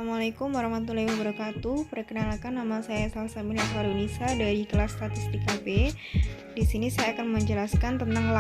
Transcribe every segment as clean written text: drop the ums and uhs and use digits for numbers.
Assalamualaikum warahmatullahi wabarakatuh. Perkenalkan, nama saya Salsabila Farunisa dari kelas Statistika B. Di sini saya akan menjelaskan tentang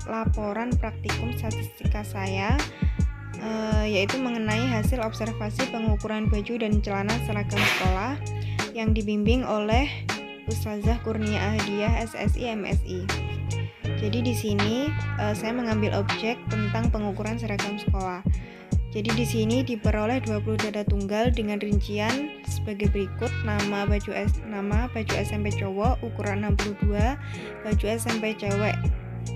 laporan praktikum statistika saya, yaitu mengenai hasil observasi pengukuran baju dan celana seragam sekolah yang dibimbing oleh Ustazah Kurnia Ahdiah SSI MSI. Jadi di sini saya mengambil objek tentang pengukuran seragam sekolah. Jadi di sini diperoleh 20 data tunggal dengan rincian sebagai berikut: nama baju SMP cowok ukuran 62, baju SMP cewek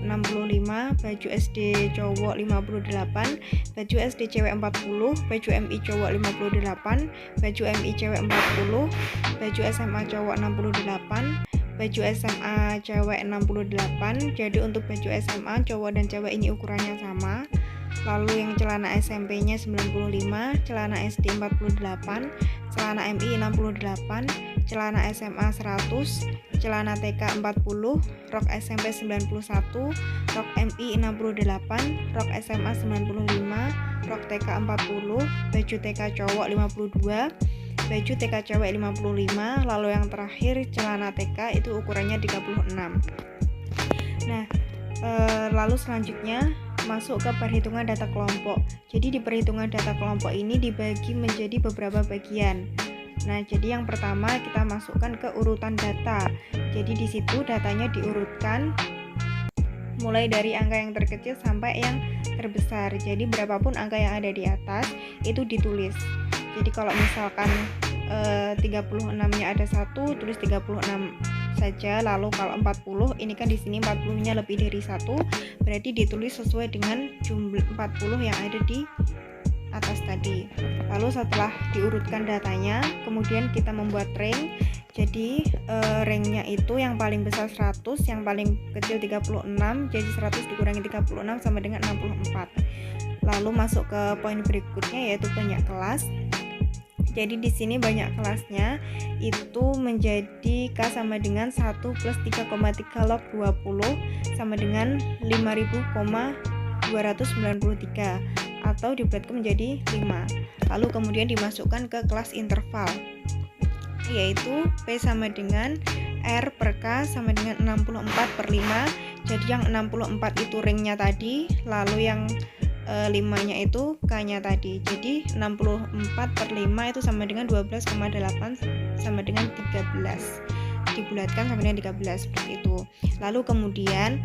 65, baju SD cowok 58, baju SD cewek 40, baju MI cowok 58, baju MI cewek 40, baju SMA cowok 68, baju SMA cewek 68. Jadi untuk baju SMA cowok dan cewek ini ukurannya sama. Lalu yang celana SMP-nya 95, celana SD 48, celana MI 68, celana SMA 100, celana TK 40, rok SMP 91, rok MI 68, rok SMA 95, rok TK 40, baju TK cowok 52, baju TK cewek 55, lalu yang terakhir celana TK itu ukurannya 36. Nah, lalu selanjutnya masuk ke perhitungan data kelompok. Jadi di perhitungan data kelompok ini dibagi menjadi beberapa bagian. Nah, jadi yang pertama kita masukkan ke urutan data. Jadi di situ datanya diurutkan mulai dari angka yang terkecil sampai yang terbesar. Jadi berapapun angka yang ada di atas itu ditulis. Jadi kalau misalkan 36-nya ada 1, tulis 36 saja. Lalu kalau 40, ini kan di sini 40-nya lebih dari 1, berarti ditulis sesuai dengan jumlah 40 yang ada di atas tadi. Lalu setelah diurutkan datanya, kemudian kita membuat rank. Jadi ranknya itu yang paling besar 100, yang paling kecil 36. Jadi 100 dikurangi 36 sama dengan 64. Lalu masuk ke poin berikutnya, yaitu banyak kelas. Jadi di sini banyak kelasnya itu menjadi K sama dengan 1 plus 3,3 log 20 sama dengan 5.293 atau dibulatkan menjadi 5. Lalu kemudian dimasukkan ke kelas interval, yaitu P sama dengan R per K sama dengan 64/5. Jadi yang 64 itu ringnya tadi, lalu yang 5-nya itu K-nya tadi. Jadi 64/5 itu sama dengan 12,8 sama dengan 13. Dibulatkan sama dengan 13 seperti itu. Lalu kemudian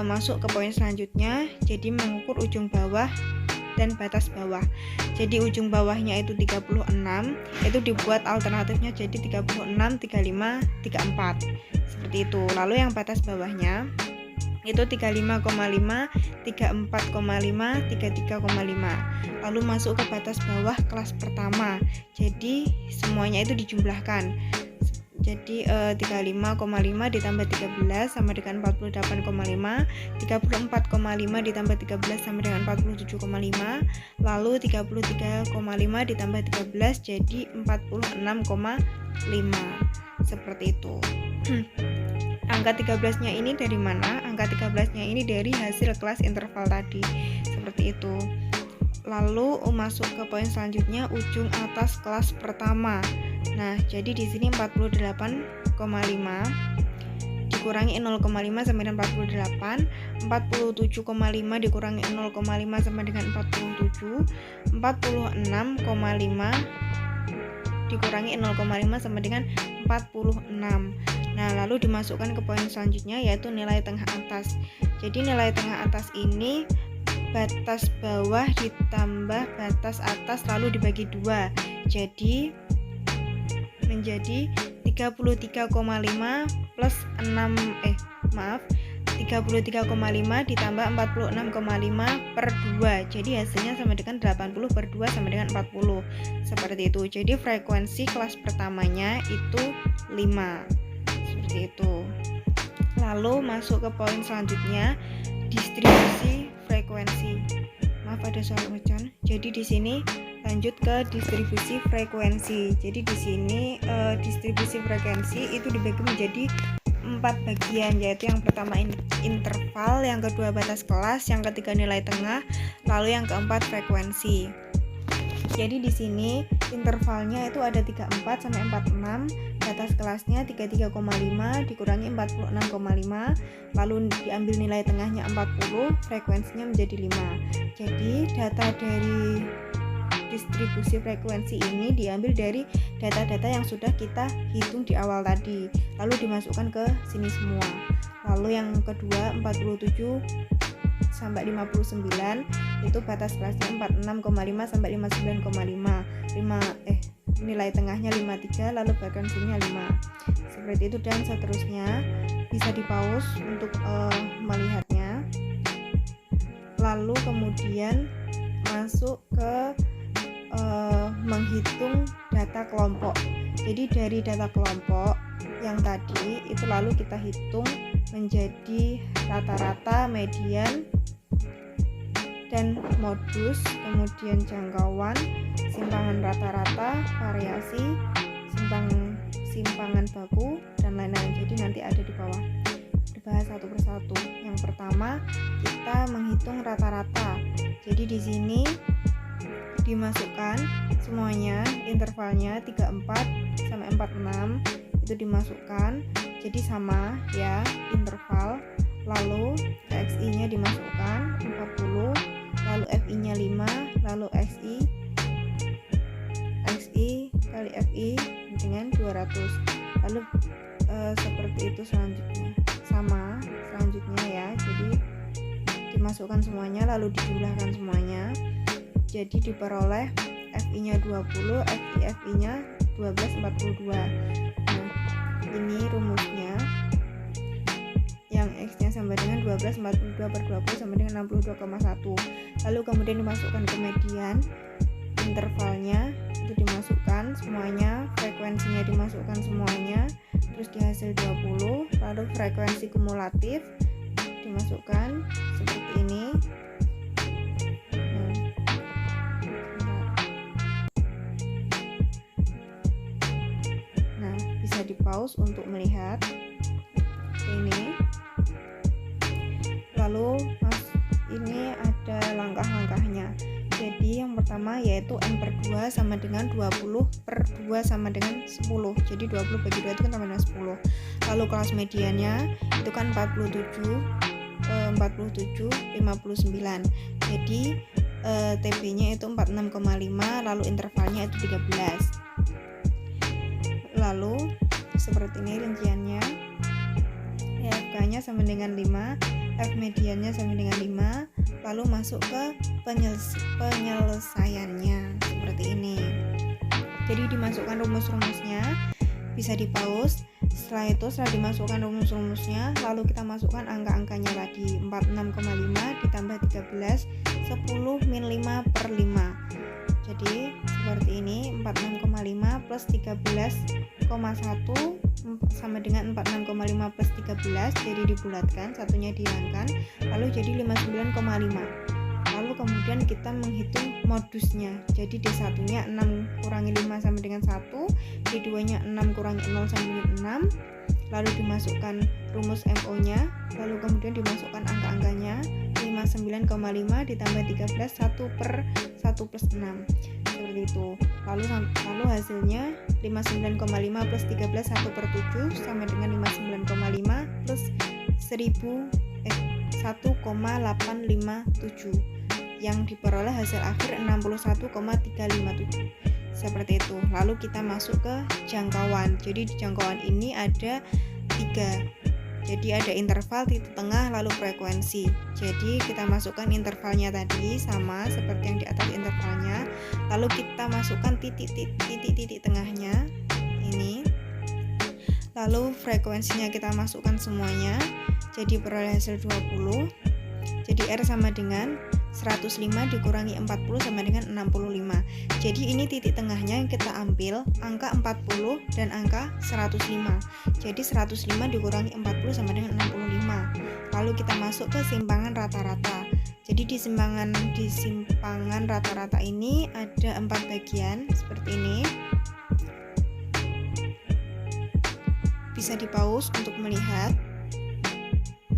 masuk ke poin selanjutnya, jadi mengukur ujung bawah dan batas bawah. Jadi ujung bawahnya itu 36, itu dibuat alternatifnya jadi 36, 35, 34. Seperti itu. Lalu yang batas bawahnya itu 35,5, 34,5, 33,5. Lalu masuk ke batas bawah kelas pertama. Jadi semuanya itu dijumlahkan. Jadi 35,5 ditambah 13 sama dengan 48,5, 34,5 ditambah 13 sama dengan 47,5, lalu 33,5 ditambah 13 jadi 46,5. Seperti itu. Angka 13-nya ini dari mana? Angka 13-nya ini dari hasil kelas interval tadi. Seperti itu. Lalu masuk ke poin selanjutnya, ujung atas kelas pertama. Nah, jadi di sini 48,5 dikurangi 0,5 sama dengan 48, 47,5 dikurangi 0,5 sama dengan 47, 46,5 dikurangi 0,5 sama dengan 46. Nah, lalu dimasukkan ke poin selanjutnya, yaitu nilai tengah atas. Jadi nilai tengah atas ini batas bawah ditambah batas atas lalu dibagi 2. Jadi menjadi 33,5 plus 33,5 ditambah 46,5 per 2. Jadi hasilnya sama dengan 80 per 2 sama dengan 40. Seperti itu. Jadi frekuensi kelas pertamanya itu 5. Seperti itu. Lalu masuk ke poin selanjutnya, distribusi frekuensi. Maaf ada suara hujan. Jadi di sini lanjut ke distribusi frekuensi. Jadi di sini distribusi frekuensi itu dibagi menjadi 4 bagian, yaitu yang pertama interval, yang kedua batas kelas, yang ketiga nilai tengah, lalu yang keempat frekuensi. Jadi di sini intervalnya itu ada 34 sampai 46, batas kelasnya 33,5 dikurangi 46,5, lalu diambil nilai tengahnya 40, frekuensinya menjadi 5. Jadi data dari distribusi frekuensi ini diambil dari data-data yang sudah kita hitung di awal tadi, lalu dimasukkan ke sini semua. Lalu yang kedua 47 sampai 59 itu batas kelasnya 46,5 sampai 59,5. Nilai tengahnya 53, lalu frekuensinya 5. Seperti itu dan seterusnya. Bisa di-pause untuk melihatnya. Lalu kemudian masuk ke menghitung data kelompok. Jadi dari data kelompok yang tadi itu lalu kita hitung menjadi rata-rata, median, dan modus, kemudian jangkauan, simpangan rata-rata, variasi, simpangan baku, dan lain-lain. Jadi nanti ada di bawah, dibahas satu persatu. Yang pertama kita menghitung rata-rata. Jadi di sini dimasukkan semuanya, intervalnya 34 sampai 46 itu dimasukkan, jadi sama ya interval. Lalu XI nya dimasukkan 40, lalu FI nya 5, lalu XI kali FI dengan 200. Lalu seperti itu selanjutnya, sama selanjutnya ya. Jadi dimasukkan semuanya lalu dijumlahkan semuanya, jadi diperoleh FI nya 20, FI nya 1242. Nah ini rumusnya, yang X nya sama dengan 1242 per 20 sama dengan 62,1. Lalu kemudian dimasukkan ke median, intervalnya itu dimasukkan semuanya, frekuensinya dimasukkan semuanya, terus di hasil 20, lalu frekuensi kumulatif dimasukkan seperti ini. Nah bisa di pause untuk melihat ini. Lalu ini ada langkah-langkahnya. Jadi yang pertama yaitu N/2 sama dengan 20 per 2 sama dengan 10. Jadi 20 bagi 2 itu kan sama dengan 10. Lalu kelas mediannya itu kan 47, 59. Jadi TB nya itu 46,5, lalu intervalnya itu 13. Lalu seperti ini rinciannya. FK nya sama dengan 5, F mediannya sama dengan 5, lalu masuk ke penyelesaiannya seperti ini. Jadi dimasukkan rumus-rumusnya, bisa di pause. Setelah itu setelah dimasukkan rumus-rumusnya, lalu kita masukkan angka-angkanya tadi, 46,5 ditambah 13, 10 min 5 per 5. Jadi seperti ini, 46,5 plus 13,1 sama dengan 46,5 plus 13, jadi dibulatkan, satunya dihilangkan, lalu jadi 59,5. Lalu kemudian kita menghitung modusnya. Jadi D1 nya 6 kurangi 5 sama dengan 1, D2 nya 6 kurangi 0 sama dengan 6, lalu dimasukkan rumus MO nya, lalu kemudian dimasukkan angka-angkanya, 59,5 ditambah 13, 1 per 1 plus 6, seperti itu. Lalu hasilnya 59,5 plus 13, 1 per 7 sama dengan 59,5 plus 1,857, yang diperoleh hasil akhir 61,357, seperti itu. Lalu kita masuk ke jangkauan. Jadi di jangkauan ini ada 3. Jadi ada interval, titik tengah, lalu frekuensi. Jadi kita masukkan intervalnya tadi sama seperti yang di atas intervalnya. Lalu kita masukkan titik tengahnya ini. Lalu frekuensinya kita masukkan semuanya. Jadi peroleh hasil 20. Jadi R sama dengan 105 dikurangi 40 sama dengan 65. Jadi ini titik tengahnya yang kita ambil, angka 40 dan angka 105. Jadi 105 dikurangi 40 sama dengan 65. Lalu kita masuk ke simpangan rata-rata. Jadi di simpangan rata-rata ini ada 4 bagian seperti ini. Bisa di pause untuk melihat.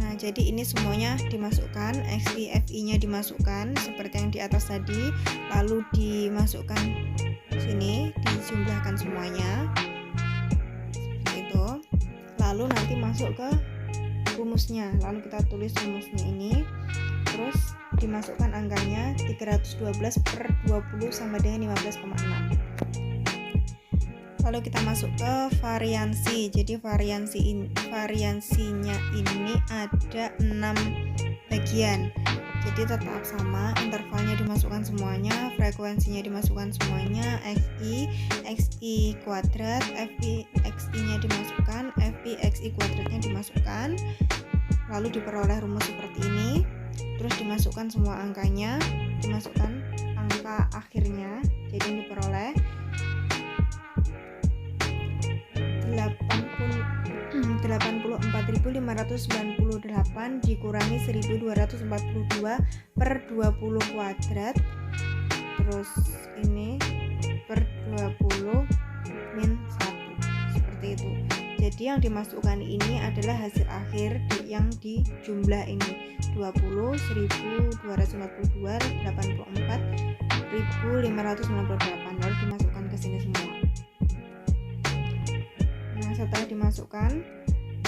Nah, jadi ini semuanya dimasukkan, XI, FI nya dimasukkan seperti yang di atas tadi, lalu dimasukkan sini dijumlahkan semuanya seperti itu. Lalu nanti masuk ke rumusnya, lalu kita tulis rumusnya ini, terus dimasukkan angkanya 312 per 20 sama dengan 15,6. Lalu kita masuk ke variansi. Jadi variansinya ini ada 6 bagian. Jadi tetap sama, intervalnya dimasukkan semuanya, frekuensinya dimasukkan semuanya, xi kuadrat, xi nya dimasukkan, xi kuadratnya dimasukkan, lalu diperoleh rumus seperti ini. Terus dimasukkan semua angkanya, dimasukkan angka akhirnya, jadi yang diperoleh 84.598 dikurangi 1.242 per 20 kuadrat, terus ini per 20 min 1, seperti itu. Jadi yang dimasukkan ini adalah hasil akhir yang dijumlah ini 20, 1.242, 84, 1.598, lalu dimasukkan ke sini semua. Nah, setelah dimasukkan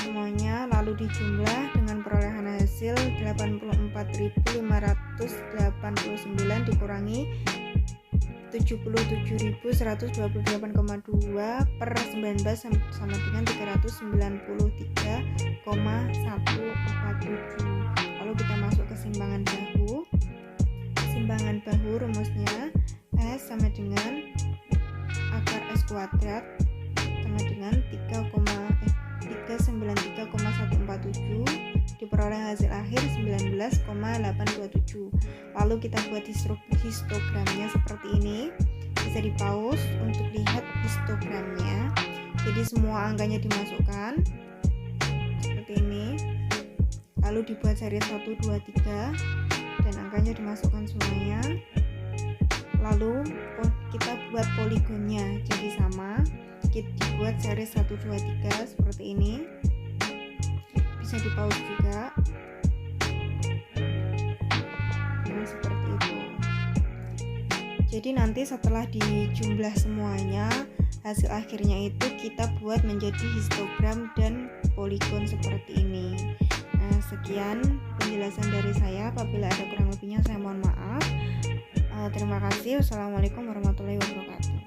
semuanya lalu dijumlah dengan perolehan hasil 84.589 dikurangi 77.128,2 per 19 sama dengan 393,147. Lalu kita masuk ke simbangan bahu. Simbangan bahu rumusnya S sama dengan akar S kuadrat sama dengan 393,147 diperoleh hasil akhir 19,827. Lalu kita buat histogramnya seperti ini, bisa di pause untuk lihat histogramnya. Jadi semua angkanya dimasukkan seperti ini, lalu dibuat series 1, 2, 3 dan angkanya dimasukkan semuanya. Lalu kita buat poligonnya, jadi sama, kita dibuat series 1, 2, 3 seperti ini, bisa di pause juga. Nah, seperti itu. Jadi nanti setelah dijumlah semuanya, hasil akhirnya itu kita buat menjadi histogram dan poligon seperti ini. Nah, sekian penjelasan dari saya. Apabila ada kurang lebihnya saya mohon maaf. Terima kasih. Wassalamualaikum warahmatullahi wabarakatuh.